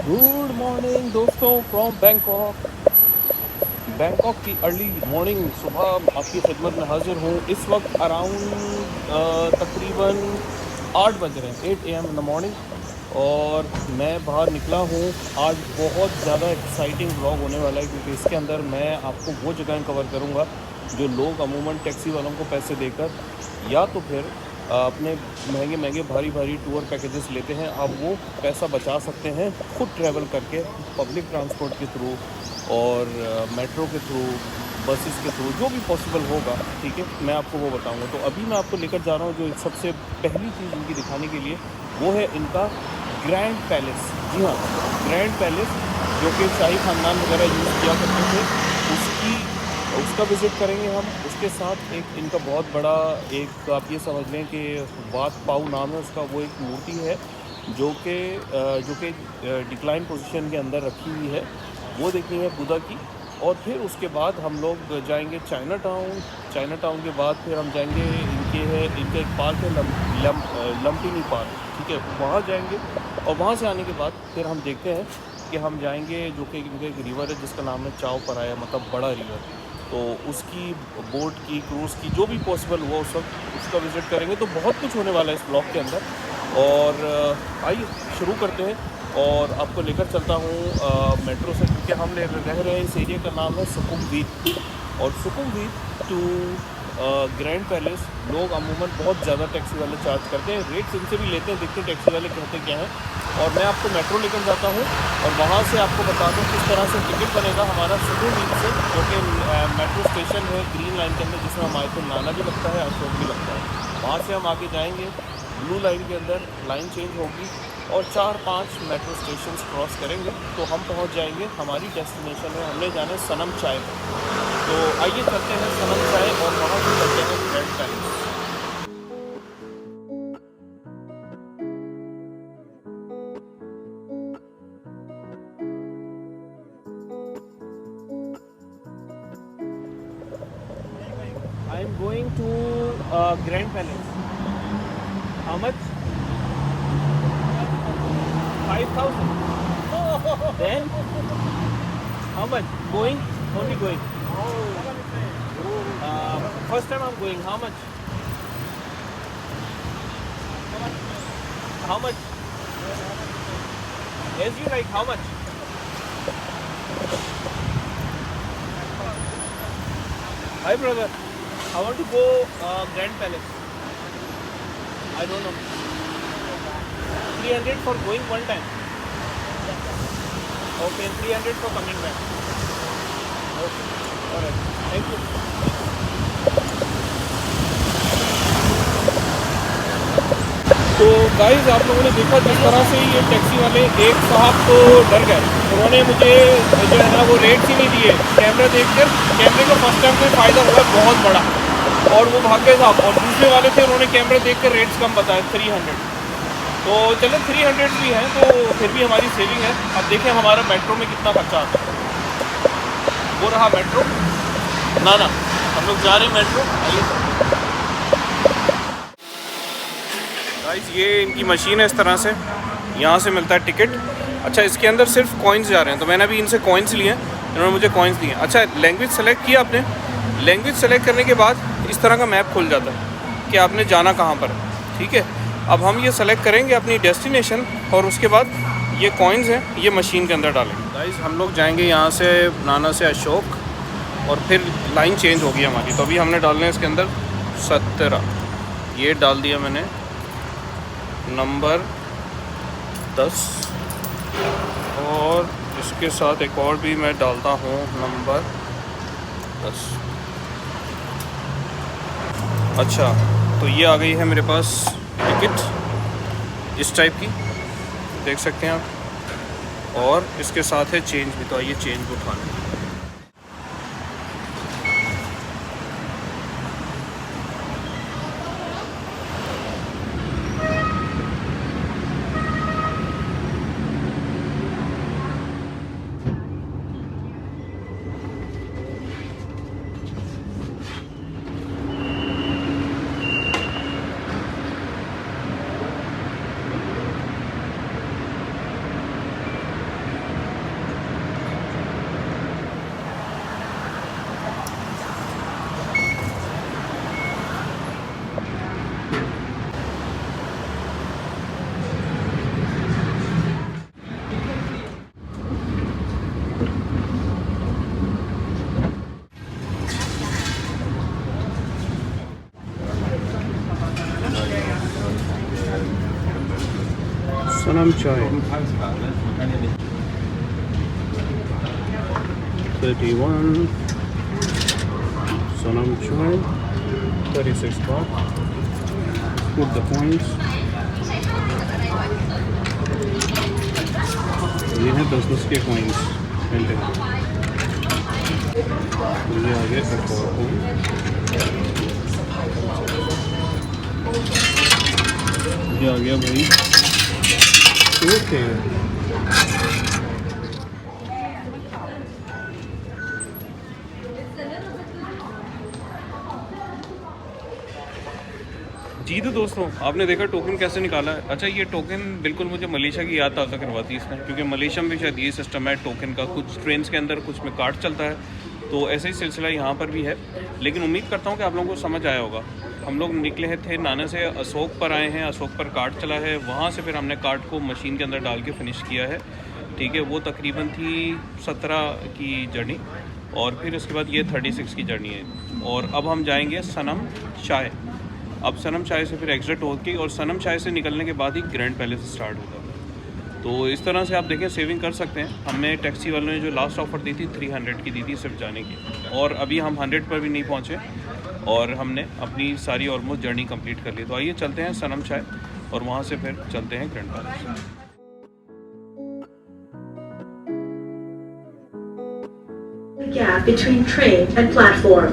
Good morning दोस्तों from Bangkok. Bangkok की early morning सुबह आपकी खिदमत में हाजिर हूँ। इस वक्त अराउंड तकरीबन 8 बज रहे हैं, 8 AM इन द मॉर्निंग। और मैं बाहर निकला हूँ। आज बहुत ज़्यादा एक्साइटिंग व्लॉग होने वाला है, क्योंकि इसके अंदर मैं आपको वो जगह कवर करूँगा जो लोग अमूमन टैक्सी वालों को पैसे देकर या तो फिर अपने महंगे महंगे भारी भारी टूर पैकेजेस लेते हैं। आप वो पैसा बचा सकते हैं खुद ट्रैवल करके, पब्लिक ट्रांसपोर्ट के थ्रू और मेट्रो के थ्रू, बसेस के थ्रू, जो भी पॉसिबल होगा। ठीक है, मैं आपको वो बताऊंगा। तो अभी मैं आपको लेकर जा रहा हूँ जो सबसे पहली चीज़ इनकी दिखाने के लिए, वो है इनका ग्रैंड पैलेस। जी हाँ, ग्रैंड पैलेस, जो कि शाही ख़ानदान वगैरह यूज़ किया करते थे, उसकी उसका विज़िट करेंगे हम। उसके साथ एक इनका बहुत बड़ा, एक आप ये समझ लें कि वात पाऊ नाम है उसका, वो एक मूर्ति है जो कि डिक्लाइन पोजीशन के अंदर रखी हुई है। वो देखनी है बुद्धा की। और फिर उसके बाद हम लोग जाएंगे चाइना टाउन। चाइना टाउन के बाद फिर हम जाएंगे, इनका एक पार्क है लम्पिनी पार्क। ठीक है, वहाँ जाएंगे। और वहाँ से आने के बाद फिर हम देखते हैं कि हम जाएंगे, जो कि इनका एक रिवर है जिसका नाम है चाओ पराया, मतलब बड़ा रिवर। तो उसकी बोट की, क्रूज़ की, जो भी पॉसिबल हुआ उस वक्त उसका विज़िट करेंगे। तो बहुत कुछ होने वाला है इस ब्लॉग के अंदर। और आइए शुरू करते हैं। और आपको लेकर चलता हूँ मेट्रो से, क्योंकि हम रह रहे हैं इस एरिया का नाम है सुकुमवीट। और सुकुमवीट टू ग्रैंड पैलेस लोग अमूमन बहुत ज़्यादा टैक्सी वाले चार्ज करते हैं। रेट्स इनसे भी लेते हैं, देखते हैं टैक्सी वाले कहते क्या हैं। और मैं आपको मेट्रो लेकर जाता हूँ और वहाँ से आपको बता दूँ किस तरह से टिकट बनेगा हमारा सुकुमवीट से, जो कि मेट्रो स्टेशन है ग्रीन लाइन के अंदर, जिसमें हमारे को नाना भी लगता है, अशोक भी लगता है। वहाँ से हम आगे जाएंगे, ब्लू लाइन के अंदर लाइन चेंज होगी और 4-5 मेट्रो स्टेशन क्रॉस करेंगे तो हम पहुंच जाएंगे हमारी डेस्टिनेशन है। हमने जाना है सनम चाय। तो आइए चलते हैं सनम चाय और वहाँ से चलते हैं grand palace. I am going to grand palace. How much? 5,000। Then how much going? Only going. First time I am going. How much? How much? As you like, how much? Hi brother, I want to go Grand Palace. I don't know. 300 for going one time. Okay, 300 for coming back. Okay, alright. Thank you. तो guys, आप लोगों ने देखा जिस तरह से ये taxi वाले, एक साहब तो डर गए। उन्होंने मुझे जो है ना वो रेट्स ही नहीं दिए। कैमरा देखकर, कैमरे का फर्स्ट टाइम में फ़ायदा हुआ बहुत बड़ा, और वो भाग गए साहब। और दूसरे वाले थे, उन्होंने कैमरा देखकर रेट्स कम बताए, 300। तो चलो 300 भी हैं तो फिर भी हमारी सेविंग है। अब देखें हमारा मेट्रो में कितना खर्चा आता है। वो रहा मेट्रो। ना हम लोग जा रहे हैं मेट्रो। आइए गाइस, ये इनकी मशीन है इस तरह से, यहाँ से मिलता है टिकट। अच्छा, इसके अंदर सिर्फ कॉइन्स जा रहे हैं, तो मैंने अभी इनसे कॉइन्स लिए हैं, इन्होंने मुझे कॉइन्स दिए। अच्छा, लैंग्वेज सेलेक्ट किया आपने। लैंग्वेज सेलेक्ट करने के बाद इस तरह का मैप खुल जाता है कि आपने जाना कहाँ पर है। ठीक है, अब हम ये सेलेक्ट करेंगे अपनी डेस्टिनेशन और उसके बाद ये कॉइन्स हैं ये मशीन के अंदर डालेंगे। गाइस, हम लोग जाएंगे यहाँ से नाना से अशोक और फिर लाइन चेंज होगी हमारी। तो अभी हमने डालना है इसके अंदर 17। ये डाल दिया मैंने, नंबर 10। और इसके साथ एक और भी मैं डालता हूँ, नंबर 10। अच्छा, तो ये आ गई है मेरे पास टिकट इस टाइप की, देख सकते हैं आप। और इसके साथ है चेंज भी, तो आइए चेंज भी उठा लें। सनम चाय 31, सनम चाय 36 baht. Put the coins. ये हैं 10-10 के coins मिलते हैं। ये आ गया एक और coin। ये आ गया भाई ओके। जी तो दोस्तों, आपने देखा टोकन कैसे निकाला है। अच्छा, ये टोकन बिल्कुल मुझे मलेशिया की याद ताज़ा करवाती है इसमें, क्योंकि मलेशिया में भी शायद ये सिस्टम है टोकन का। कुछ ट्रेन के अंदर, कुछ में कार्ड चलता है, तो ऐसा ही सिलसिला यहाँ पर भी है। लेकिन उम्मीद करता हूँ कि आप लोगों को समझ आया होगा। हम लोग निकले थे नाना से, अशोक पर आए हैं, अशोक पर कार्ड चला है, वहाँ से फिर हमने कार्ड को मशीन के अंदर डाल के फिनिश किया है। ठीक है, वो तकरीबन थी 17 की जर्नी, और फिर उसके बाद ये 36 की जर्नी है। और अब हम जाएंगे सनम चाय। अब सनम चाय से फिर एग्ज़िट होके, और सनम चाय से निकलने के बाद ही ग्रैंड पैलेस स्टार्ट होगा। तो इस तरह से आप देखें सेविंग कर सकते हैं। हमें टैक्सी वालों ने जो लास्ट ऑफ़र दी थी 300 की दी थी सिर्फ जाने की, और अभी हम 100 पर भी नहीं पहुँचे, और हमने अपनी सारी ऑलमोस्ट जर्नी कंप्लीट कर ली। तो आइए चलते हैं सनम चाय, और वहाँ से फिर चलते हैं grand palace. Gap between train and platform.